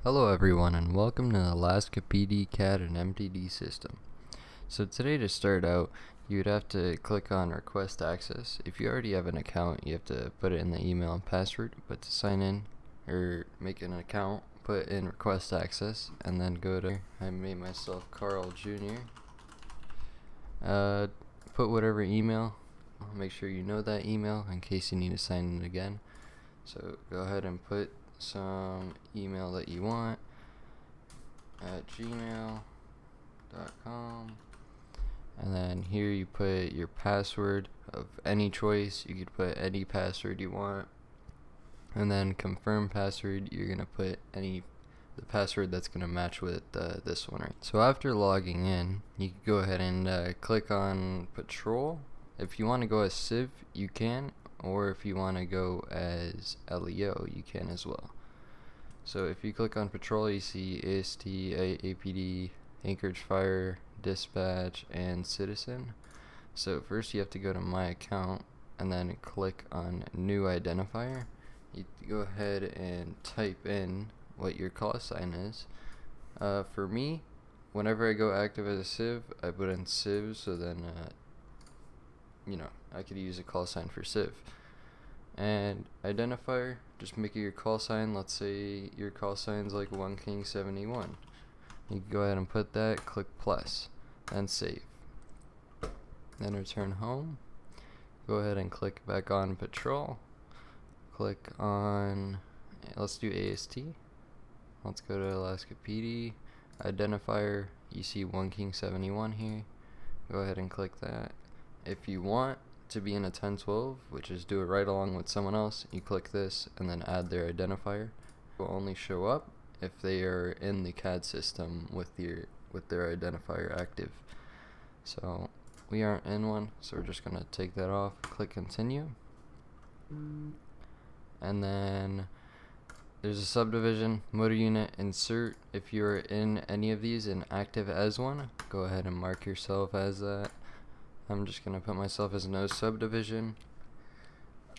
Hello everyone and welcome to the Alaska PD CAD and MTD system. So today, to start out, you would have to click on request access. If you already have an account, you have to put it in the email and password, but to sign in or make an account, put in request access and then go to, I made myself Carl Jr. Put whatever email, make sure you know that email in case you need to sign in again. So go ahead and put some email that you want at gmail.com, and then here you put your password of any choice. You could put any password you want, and then confirm password, you're gonna put the password that's gonna match with this one, right? So after logging in, you can go ahead and click on patrol. If you want to go as Civ, you can, or if you want to go as LEO, you can as well. So if you click on patrol, you see AST, APD, Anchorage Fire, Dispatch, and Citizen. So first you have to go to my account and then click on new identifier. You go ahead and type in what your call sign is. For me, whenever I go active as a Civ, I put in Civ, so then I could use a call sign for Civ. And identifier, just make it your call sign. Let's say your call sign's like 1King71. You can go ahead and put that, click plus, then save. Then return home. Go ahead and click back on patrol. Click on, let's do AST. Let's go to Alaska PD. Identifier, you see 1King71 here. Go ahead and click that. If you want to be in a 1012, which is do it right along with someone else, you click this and then add their identifier. It will only show up if they are in the CAD system with their identifier active. So we aren't in one, so we're just gonna take that off. Click continue, and then there's a subdivision, motor unit, insert. If you're in any of these and active as one, go ahead and mark yourself as that. I'm just going to put myself as no subdivision.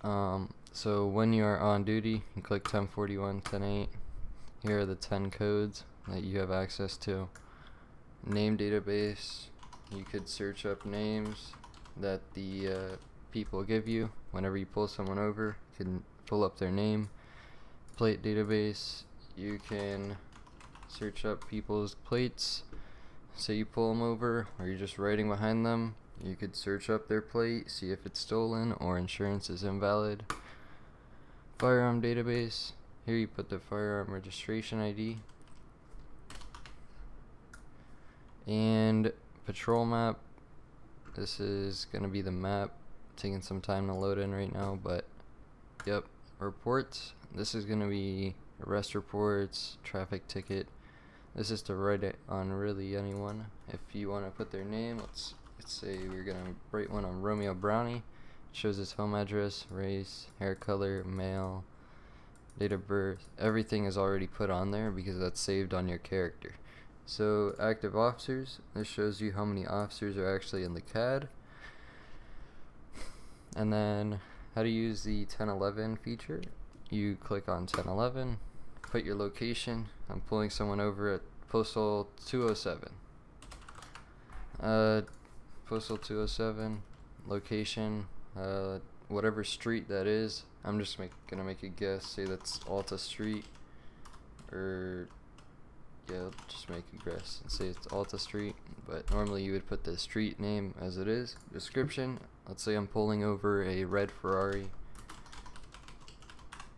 So when you are on duty, you click 1041, 10.8. Here are the 10 codes that you have access to. Name database, you could search up names that the people give you. Whenever you pull someone over, you can pull up their name. Plate database, you can search up people's plates. Say you pull them over or you're just riding behind them, you could search up their plate, see if it's stolen or insurance is invalid. Firearm database, here you put the firearm registration ID. And patrol map, this is going to be the map. Taking some time to load in right now, but yep. Reports, this is going to be arrest reports, traffic ticket. This is to write it on really anyone. If you want to put their name, let's say we're going to write one on Romeo Brownie. It shows his home address, race, hair color, male, date of birth. Everything is already put on there because that's saved on your character. So active officers, this shows you how many officers are actually in the CAD. And then how to use the 1011 feature. You click on 1011, put your location. I'm pulling someone over at Postal 207. Postal 207, location, whatever street that is. I'm just gonna make a guess, say that's Alta Street, or yeah, just make a guess and say it's Alta Street, but normally you would put the street name as it is. Description, let's say I'm pulling over a red Ferrari,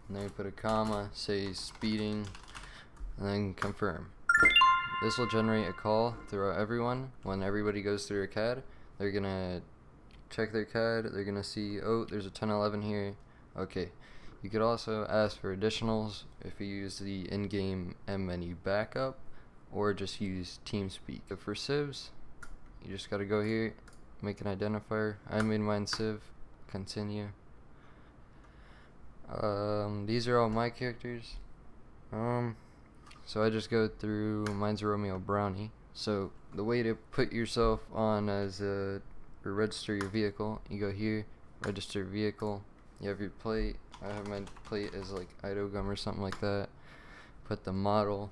and then you put a comma, say speeding, and then confirm. This will generate a call throughout everyone. When everybody goes through a CAD, they're gonna check their CAD, they're gonna see, oh, there's a 1011 here. Okay. You could also ask for additionals if you use the in-game M menu backup, or just use TeamSpeak. So for Civs, you just gotta go here, make an identifier. I made mine Civ, continue. These are all my characters. So I just go through, mine's Romeo Brownie. So the way to put yourself on as or register your vehicle, you go here, register vehicle, you have your plate. I have my plate as like Idogum or something like that. put the model.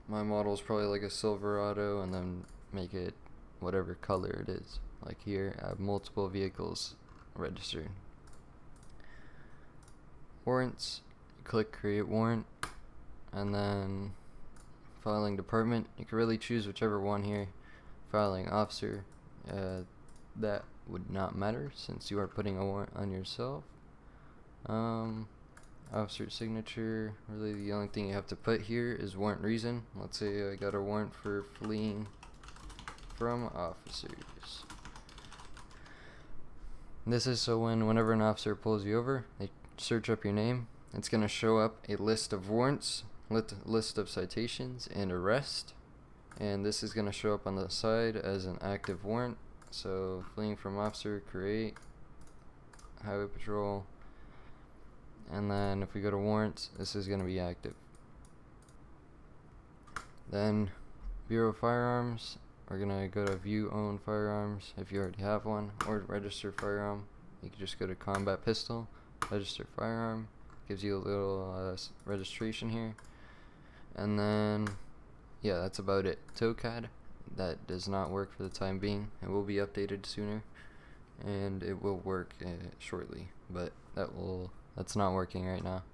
My model is probably like a Silverado, and then make it whatever color it is. Like here, I have multiple vehicles registered. Warrants, click create warrant, and then filing department. You can really choose whichever one here. Filing officer, that would not matter since you are putting a warrant on yourself. Officer signature, really the only thing you have to put here is warrant reason. Let's say I got a warrant for fleeing from officers. This is so whenever an officer pulls you over, they search up your name. It's going to show up a list of warrants, list of citations, and arrest. And this is going to show up on the side as an active warrant. So fleeing from officer, create, highway patrol, and then if we go to warrants, this is going to be active. Then Bureau of Firearms, we're going to go to view own firearms if you already have one, or register firearm. You can just go to combat pistol, register firearm, gives you a little registration here. And then yeah, that's about it. CAD, that does not work for the time being. It will be updated sooner, and it will work shortly, but that's not working right now.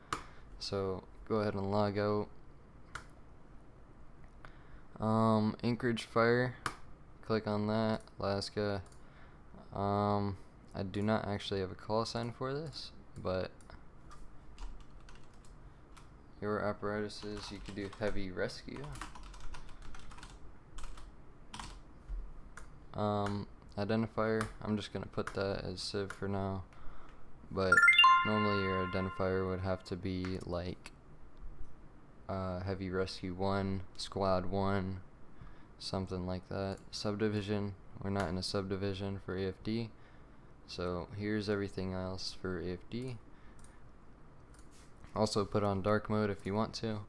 So go ahead and log out. Anchorage Fire, click on that. Alaska. I do not actually have a call sign for this, but your apparatuses, you could do heavy rescue. Identifier, I'm just gonna put that as Civ for now, but normally your identifier would have to be like Heavy Rescue 1, Squad 1, something like that. Subdivision, we're not in a subdivision for AFD, so here's everything else for AFD. Also put on dark mode if you want to.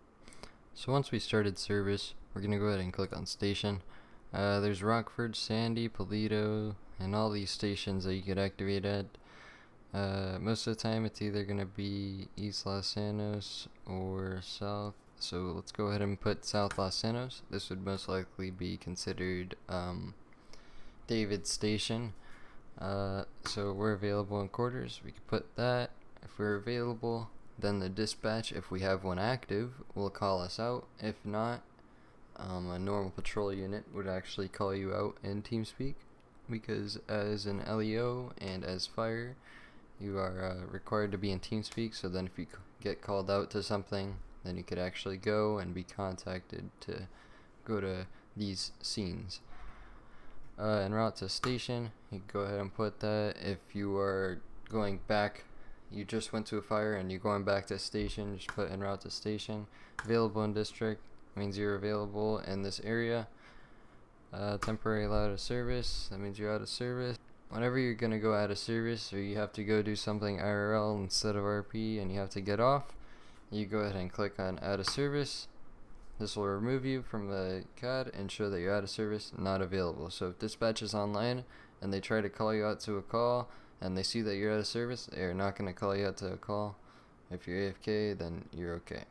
So once we started service, we're gonna go ahead and click on station. There's Rockford, Sandy, Polito, and all these stations that you could activate at. Most of the time it's either going to be East Los Angeles or South. So let's go ahead and put South Los Angeles. This would most likely be considered David's station. So we're available in quarters. We could put that. If we're available, then the dispatch, if we have one active, will call us out. If not, a normal patrol unit would actually call you out in TeamSpeak, because as an LEO and as fire, you are required to be in TeamSpeak. So then if you get called out to something, then you could actually go and be contacted to go to these scenes. En route to station, you can go ahead and put that. If you are going back, you just went to a fire and you're going back to station, just put en route to station. Available in district means you're available in this area. Temporary out of service, that means you're out of service. Whenever you're going to go out of service, or you have to go do something IRL instead of RP and you have to get off, you go ahead and click on out of service. This will remove you from the CAD and show that you're out of service, not available. So if dispatch is online and they try to call you out to a call and they see that you're out of service, they are not going to call you out to a call. If you're AFK, then you're okay.